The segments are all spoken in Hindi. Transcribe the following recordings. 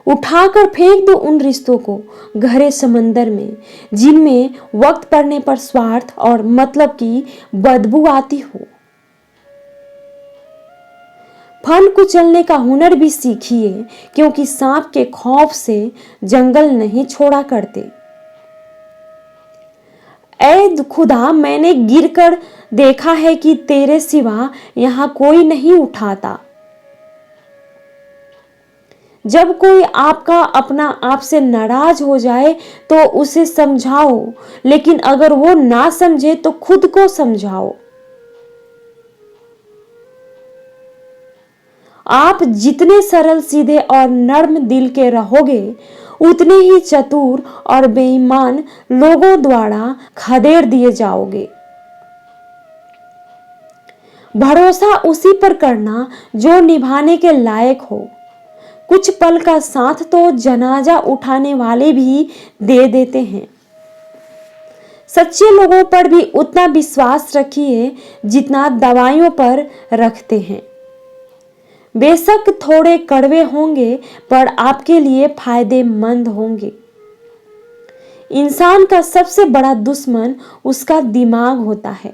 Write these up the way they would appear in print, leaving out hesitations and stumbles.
उठाकर फेंक दो उन रिश्तों को गहरे समंदर में, जिनमें वक्त पड़ने पर स्वार्थ और मतलब की बदबू आती हो। फन कुचलने का हुनर भी सीखिए, क्योंकि सांप के खौफ से जंगल नहीं छोड़ा करते। ऐ खुदा, मैंने गिरकर देखा है कि तेरे सिवा यहां कोई नहीं उठाता। जब कोई आपका अपना आपसे नाराज हो जाए तो उसे समझाओ, लेकिन अगर वो ना समझे तो खुद को समझाओ। आप जितने सरल, सीधे और नर्म दिल के रहोगे, उतने ही चतुर और बेईमान लोगों द्वारा खदेड़ दिए जाओगे। भरोसा उसी पर करना जो निभाने के लायक हो। कुछ पल का साथ तो जनाजा उठाने वाले भी दे देते हैं। सच्चे लोगों पर भी उतना विश्वास रखिए जितना दवाइयों पर रखते हैं। बेशक थोड़े कड़वे होंगे, पर आपके लिए फायदेमंद होंगे। इंसान का सबसे बड़ा दुश्मन उसका दिमाग होता है।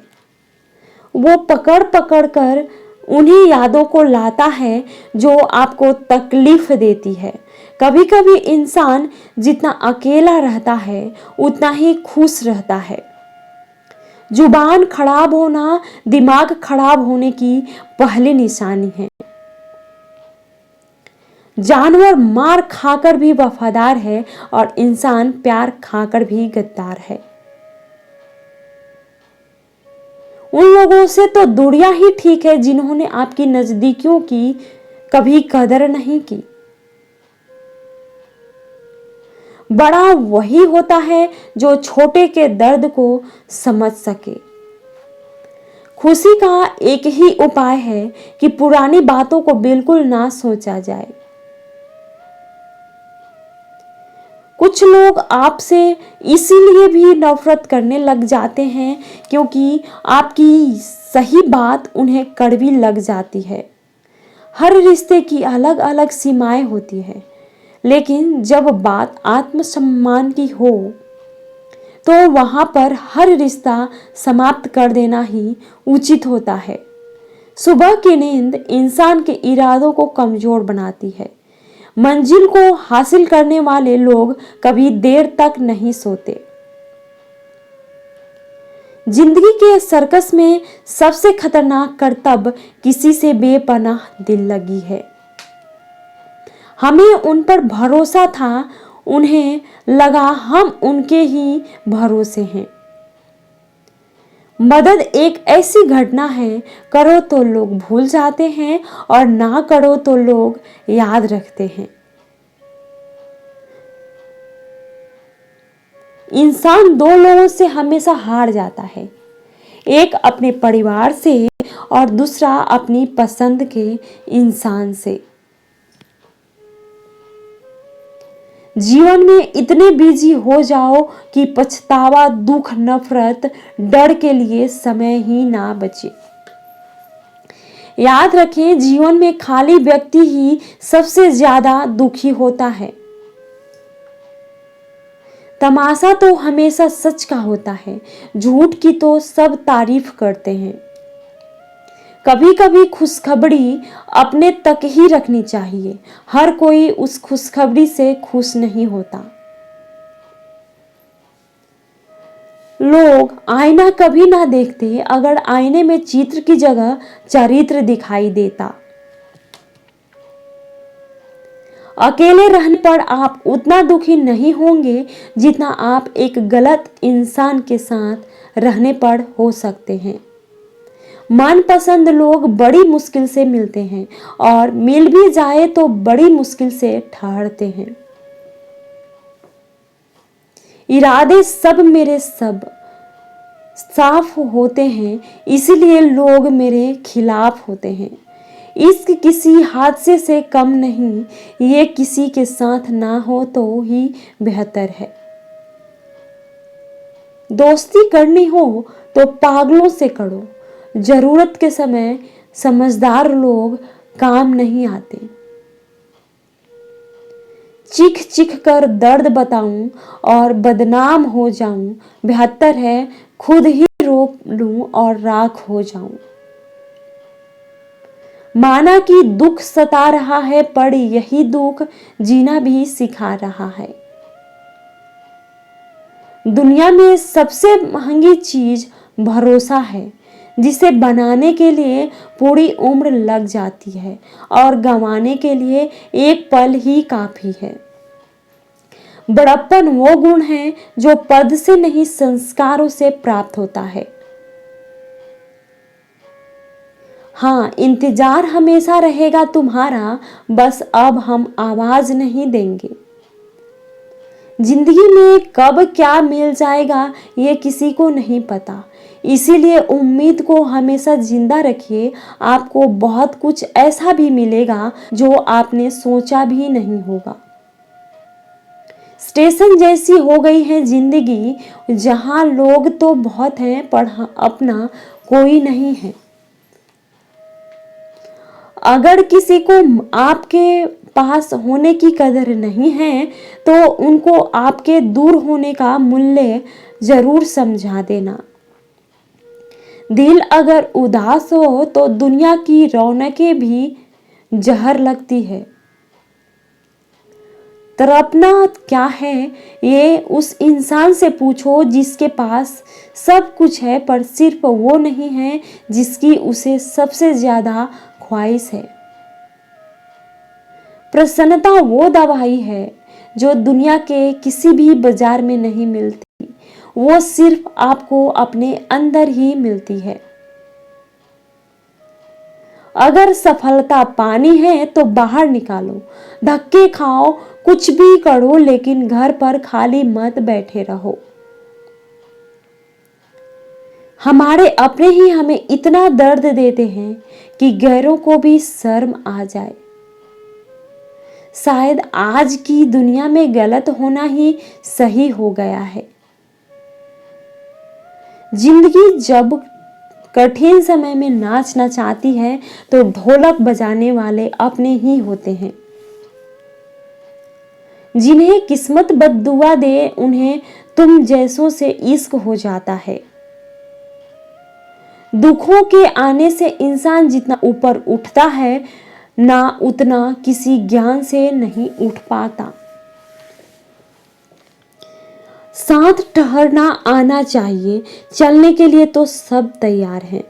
वो पकड़ पकड़ कर उन्हीं यादों को लाता है जो आपको तकलीफ देती है। कभी कभी इंसान जितना अकेला रहता है उतना ही खुश रहता है। जुबान खराब होना दिमाग खराब होने की पहली निशानी है। जानवर मार खाकर भी वफादार है और इंसान प्यार खाकर भी गद्दार है। उन लोगों से तो दूरियां ही ठीक है जिन्होंने आपकी नजदीकियों की कभी कदर नहीं की। बड़ा वही होता है जो छोटे के दर्द को समझ सके। खुशी का एक ही उपाय है कि पुरानी बातों को बिल्कुल ना सोचा जाए। कुछ लोग आपसे इसीलिए भी नफरत करने लग जाते हैं क्योंकि आपकी सही बात उन्हें कड़वी लग जाती है। हर रिश्ते की अलग अलग सीमाएं होती है, लेकिन जब बात आत्मसम्मान की हो तो वहां पर हर रिश्ता समाप्त कर देना ही उचित होता है। सुबह की नींद इंसान के इरादों को कमजोर बनाती है। मंजिल को हासिल करने वाले लोग कभी देर तक नहीं सोते। जिंदगी के सर्कस में सबसे खतरनाक करतब किसी से बेपनाह दिल लगी है। हमें उन पर भरोसा था, उन्हें लगा हम उनके ही भरोसे हैं। मदद एक ऐसी घटना है, करो तो लोग भूल जाते हैं और ना करो तो लोग याद रखते हैं। इंसान दो लोगों से हमेशा हार जाता है, एक अपने परिवार से और दूसरा अपनी पसंद के इंसान से। जीवन में इतने बिजी हो जाओ कि पछतावा, दुख, नफरत, डर के लिए समय ही ना बचे। याद रखें, जीवन में खाली व्यक्ति ही सबसे ज्यादा दुखी होता है। तमाशा तो हमेशा सच का होता है, झूठ की तो सब तारीफ करते हैं। कभी कभी खुशखबरी अपने तक ही रखनी चाहिए। हर कोई उस खुशखबरी से खुश नहीं होता। लोग आईना कभी ना देखते अगर आईने में चित्र की जगह चरित्र दिखाई देता। अकेले रहने पर आप उतना दुखी नहीं होंगे जितना आप एक गलत इंसान के साथ रहने पर हो सकते हैं। मनपसंद लोग बड़ी मुश्किल से मिलते हैं और मिल भी जाए तो बड़ी मुश्किल से ठहरते हैं। इरादे सब मेरे सब साफ होते हैं, इसलिए लोग मेरे खिलाफ होते हैं। इश्क किसी हादसे से कम नहीं, ये किसी के साथ ना हो तो ही बेहतर है। दोस्ती करनी हो तो पागलों से करो, जरूरत के समय समझदार लोग काम नहीं आते। चीख चीख कर दर्द बताऊं और बदनाम हो जाऊं, बेहतर है खुद ही रोक लूं और राख हो जाऊं। माना कि दुख सता रहा है, पर यही दुख जीना भी सिखा रहा है। दुनिया में सबसे महंगी चीज भरोसा है, जिसे बनाने के लिए पूरी उम्र लग जाती है और गंवाने के लिए एक पल ही काफी है। बड़प्पन वो गुण है जो पद से नहीं संस्कारों से प्राप्त होता है। हाँ, इंतजार हमेशा रहेगा तुम्हारा, बस अब हम आवाज नहीं देंगे। जिंदगी में कब क्या मिल जाएगा ये किसी को नहीं पता, इसीलिए उम्मीद को हमेशा जिंदा रखिए। आपको बहुत कुछ ऐसा भी मिलेगा जो आपने सोचा भी नहीं होगा। स्टेशन जैसी हो गई है जिंदगी, जहां लोग तो बहुत हैं पर अपना कोई नहीं है। अगर किसी को आपके पास होने की कदर नहीं है तो उनको आपके दूर होने का मूल्य जरूर समझा देना। दिल अगर उदास हो तो दुनिया की रौनकें भी जहर लगती है। तड़पना क्या है ये उस इंसान से पूछो जिसके पास सब कुछ है पर सिर्फ वो नहीं है जिसकी उसे सबसे ज्यादा ख्वाहिश है। प्रसन्नता वो दवाई है जो दुनिया के किसी भी बाजार में नहीं मिलती, वो सिर्फ आपको अपने अंदर ही मिलती है। अगर सफलता पानी है तो बाहर निकालो, धक्के खाओ, कुछ भी करो, लेकिन घर पर खाली मत बैठे रहो। हमारे अपने ही हमें इतना दर्द देते हैं कि गैरों को भी शर्म आ जाए। शायद आज की दुनिया में गलत होना ही सही हो गया है। जिंदगी जब कठिन समय में नाचना चाहती है तो ढोलक बजाने वाले अपने ही होते हैं। जिन्हें किस्मत बद्दुआ दे उन्हें तुम जैसों से इश्क हो जाता है। दुखों के आने से इंसान जितना ऊपर उठता है ना उतना किसी ज्ञान से नहीं उठ पाता। साथ ठहरना आना चाहिए, चलने के लिए तो सब तैयार हैं।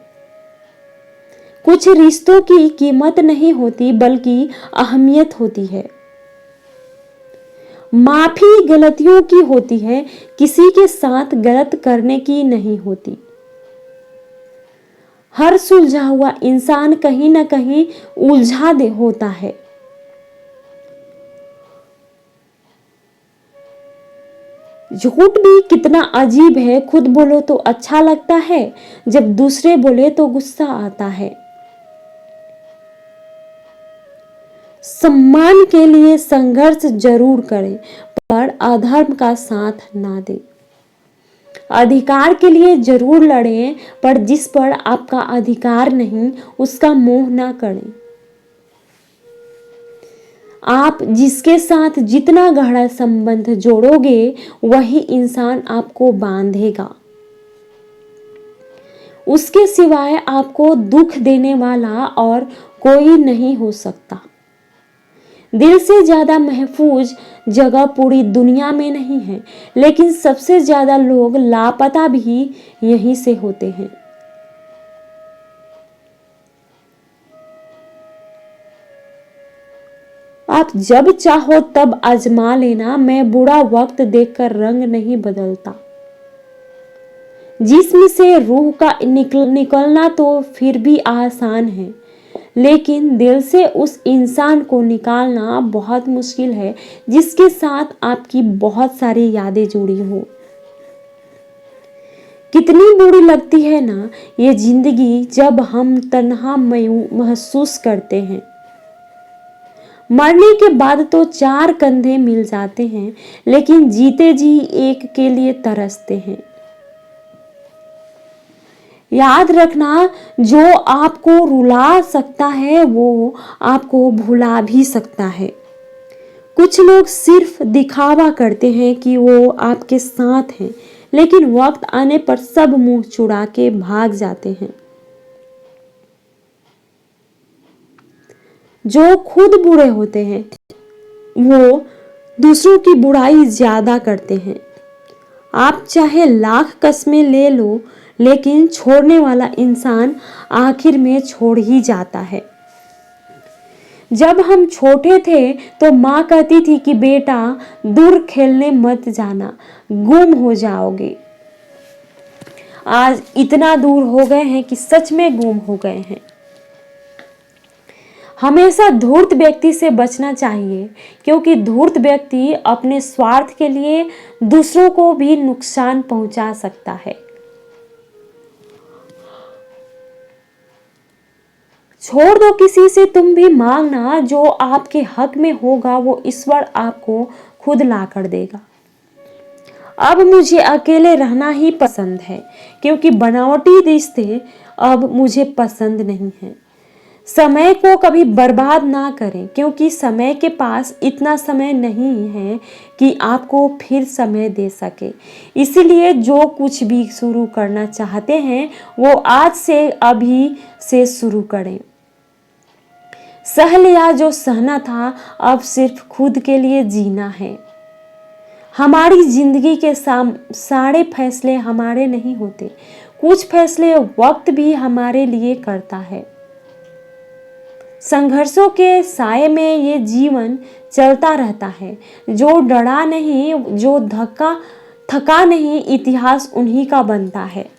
कुछ रिश्तों की कीमत नहीं होती बल्कि अहमियत होती है। माफी गलतियों की होती है, किसी के साथ गलत करने की नहीं होती। हर सुलझा हुआ इंसान कहीं ना कहीं उलझा दे होता है। झूठ भी कितना अजीब है, खुद बोलो तो अच्छा लगता है, जब दूसरे बोले तो गुस्सा आता है। सम्मान के लिए संघर्ष जरूर करें पर अधर्म का साथ ना दें। अधिकार के लिए जरूर लड़ें पर जिस पर आपका अधिकार नहीं उसका मोह ना करें। आप जिसके साथ जितना गहरा संबंध जोड़ोगे वही इंसान आपको बांधेगा। उसके सिवाय आपको दुख देने वाला और कोई नहीं हो सकता। दिल से ज्यादा महफूज जगह पूरी दुनिया में नहीं है, लेकिन सबसे ज्यादा लोग लापता भी यहीं से होते हैं। आप जब चाहो तब आजमा लेना, मैं बुरा वक्त देखकर रंग नहीं बदलता। जिस्म से रूह का निकलना तो फिर भी आसान है, लेकिन दिल से उस इंसान को निकालना बहुत मुश्किल है जिसके साथ आपकी बहुत सारी यादें जुड़ी हो। कितनी बुरी लगती है ना ये जिंदगी जब हम तन्हा महसूस करते हैं। मरने के बाद तो चार कंधे मिल जाते हैं, लेकिन जीते जी एक के लिए तरसते हैं। याद रखना, जो आपको रुला सकता है वो आपको भुला भी सकता है। कुछ लोग सिर्फ दिखावा करते हैं कि वो आपके साथ हैं, लेकिन वक्त आने पर सब मुंह चुरा के भाग जाते हैं। जो खुद बुरे होते हैं वो दूसरों की बुराई ज्यादा करते हैं। आप चाहे लाख कस्में ले लो, लेकिन छोड़ने वाला इंसान आखिर में छोड़ ही जाता है। जब हम छोटे थे तो माँ कहती थी कि बेटा दूर खेलने मत जाना, गुम हो जाओगे। आज इतना दूर हो गए हैं कि सच में गुम हो गए हैं। हमेशा धूर्त व्यक्ति से बचना चाहिए, क्योंकि धूर्त व्यक्ति अपने स्वार्थ के लिए दूसरों को भी नुकसान पहुंचा सकता है। छोड़ दो किसी से तुम भी मांगना, जो आपके हक में होगा वो ईश्वर आपको खुद ला कर देगा। अब मुझे अकेले रहना ही पसंद है, क्योंकि बनावटी रिश्ते अब मुझे पसंद नहीं है। समय को कभी बर्बाद ना करें, क्योंकि समय के पास इतना समय नहीं है कि आपको फिर समय दे सके। इसलिए जो कुछ भी शुरू करना चाहते हैं वो आज से अभी से शुरू करें। सह लिया जो सहना था, अब सिर्फ खुद के लिए जीना है। हमारी जिंदगी के सारे फैसले हमारे नहीं होते, कुछ फैसले वक्त भी हमारे लिए करता है। संघर्षों के साए में ये जीवन चलता रहता है। जो डरा नहीं, जो थका नहीं, इतिहास उन्हीं का बनता है।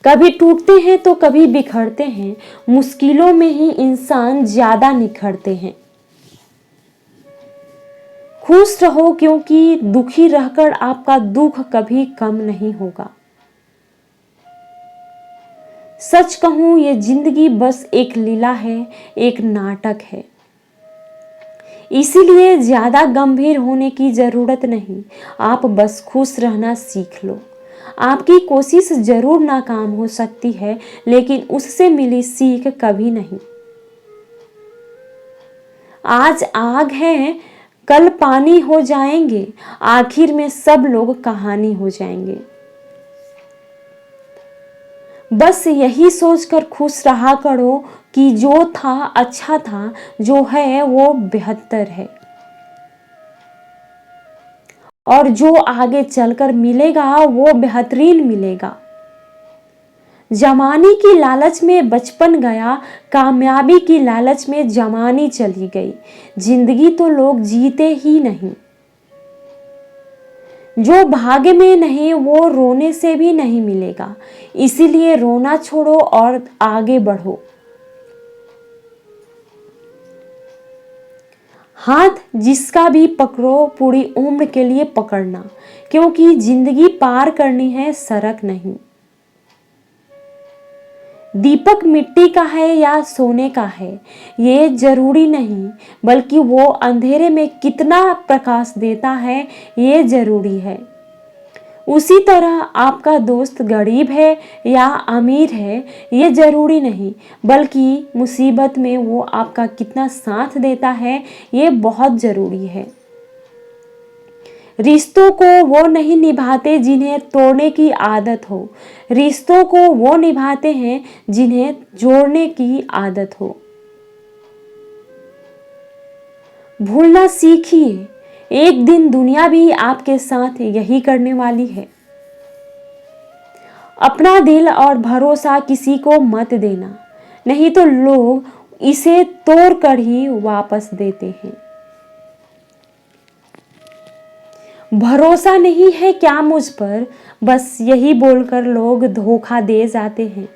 कभी टूटते हैं तो कभी बिखरते हैं, मुश्किलों में ही इंसान ज्यादा निखरते हैं। खुश रहो, क्योंकि दुखी रहकर आपका दुख कभी कम नहीं होगा। सच कहूं, ये जिंदगी बस एक लीला है, एक नाटक है। इसीलिए ज्यादा गंभीर होने की जरूरत नहीं, आप बस खुश रहना सीख लो। आपकी कोशिश जरूर नाकाम हो सकती है, लेकिन उससे मिली सीख कभी नहीं। आज आग है, कल पानी हो जाएंगे, आखिर में सब लोग कहानी हो जाएंगे। बस यही सोचकर खुश रहा करो कि जो था अच्छा था, जो है वो बेहतर है, और जो आगे चलकर मिलेगा वो बेहतरीन मिलेगा। जवानी की लालच में बचपन गया, कामयाबी की लालच में जवानी चली गई। जिंदगी तो लोग जीते ही नहीं। जो भाग्य में नहीं वो रोने से भी नहीं मिलेगा। इसीलिए रोना छोड़ो और आगे बढ़ो। हाथ जिसका भी पकड़ो, पूरी उम्र के लिए पकड़ना, क्योंकि जिंदगी पार करनी है, सड़क नहीं। दीपक मिट्टी का है या सोने का है ये जरूरी नहीं, बल्कि वो अंधेरे में कितना प्रकाश देता है ये जरूरी है। उसी तरह आपका दोस्त गरीब है या अमीर है ये जरूरी नहीं, बल्कि मुसीबत में वो आपका कितना साथ देता है ये बहुत जरूरी है। रिश्तों को वो नहीं निभाते जिन्हें तोड़ने की आदत हो, रिश्तों को वो निभाते हैं जिन्हें जोड़ने की आदत हो। भूलना सीखिए, एक दिन दुनिया भी आपके साथ यही करने वाली है। अपना दिल और भरोसा किसी को मत देना, नहीं तो लोग इसे तोड़ कर ही वापस देते हैं। भरोसा नहीं है क्या मुझ पर, बस यही बोलकर लोग धोखा दे जाते हैं।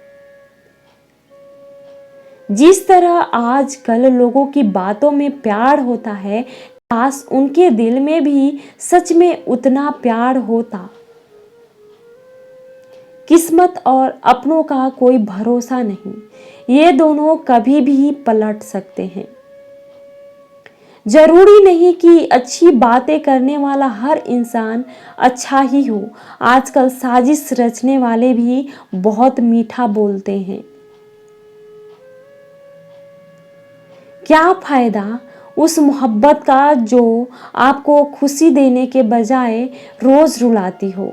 जिस तरह आजकल लोगों की बातों में प्यार होता है, काश उनके दिल में भी सच में उतना प्यार होता। किस्मत और अपनों का कोई भरोसा नहीं, ये दोनों कभी भी पलट सकते हैं। जरूरी नहीं कि अच्छी बातें करने वाला हर इंसान अच्छा ही हो। आजकल साजिश रचने वाले भी बहुत मीठा बोलते हैं। क्या फायदा उस मोहब्बत का जो आपको खुशी देने के बजाय रोज रुलाती हो।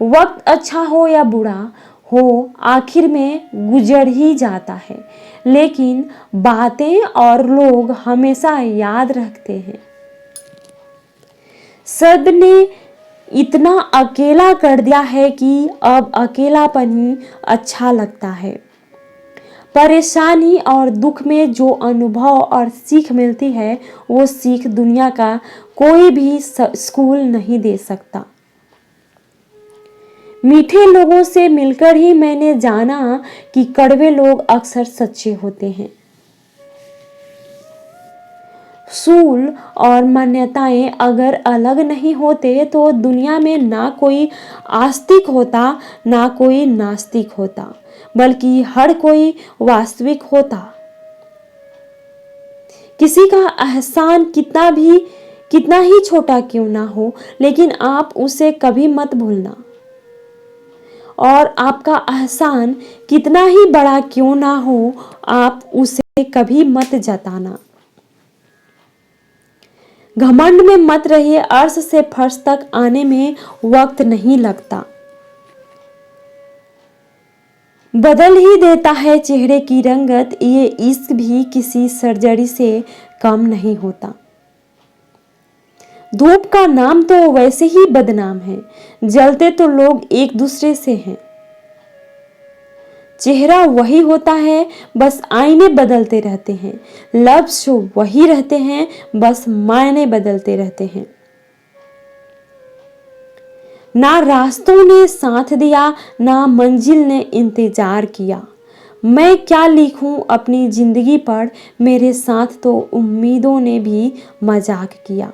वक्त अच्छा हो या बुरा हो, आखिर में गुजर ही जाता है, लेकिन बातें और लोग हमेशा याद रखते हैं। सब ने इतना अकेला कर दिया है कि अब अकेलापन ही अच्छा लगता है। परेशानी और दुख में जो अनुभव और सीख मिलती है, वो सीख दुनिया का कोई भी स्कूल नहीं दे सकता। मीठे लोगों से मिलकर ही मैंने जाना कि कड़वे लोग अक्सर सच्चे होते हैं। सूल और मान्यताएं अगर अलग नहीं होते तो दुनिया में ना कोई आस्तिक होता ना कोई नास्तिक होता, बल्कि हर कोई वास्तविक होता। किसी का एहसान कितना ही छोटा क्यों ना हो, लेकिन आप उसे कभी मत भूलना। और आपका एहसान कितना ही बड़ा क्यों ना हो, आप उसे कभी मत जताना। घमंड में मत रहिए, अर्श से फर्श तक आने में वक्त नहीं लगता। बदल ही देता है चेहरे की रंगत, ये इश्क भी किसी सर्जरी से कम नहीं होता। धूप का नाम तो वैसे ही बदनाम है, जलते तो लोग एक दूसरे से हैं। चेहरा वही होता है, बस आईने बदलते रहते हैं। लफ्ज़ वही रहते हैं, बस मायने बदलते रहते हैं। ना रास्तों ने साथ दिया, ना मंजिल ने इंतजार किया। मैं क्या लिखूं अपनी जिंदगी पर, मेरे साथ तो उम्मीदों ने भी मजाक किया।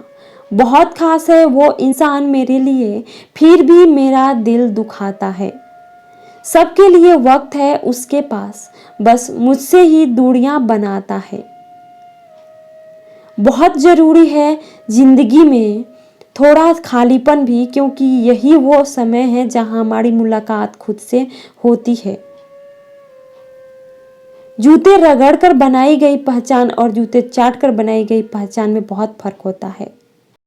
बहुत खास है वो इंसान मेरे लिए, फिर भी मेरा दिल दुखाता है। सबके लिए वक्त है उसके पास, बस मुझसे ही दूरियां बनाता है। बहुत जरूरी है जिंदगी में थोड़ा खालीपन भी, क्योंकि यही वो समय है जहां हमारी मुलाकात खुद से होती है। जूते रगड़ कर बनाई गई पहचान और जूते चाट कर बनाई गई पहचान में बहुत फर्क होता है।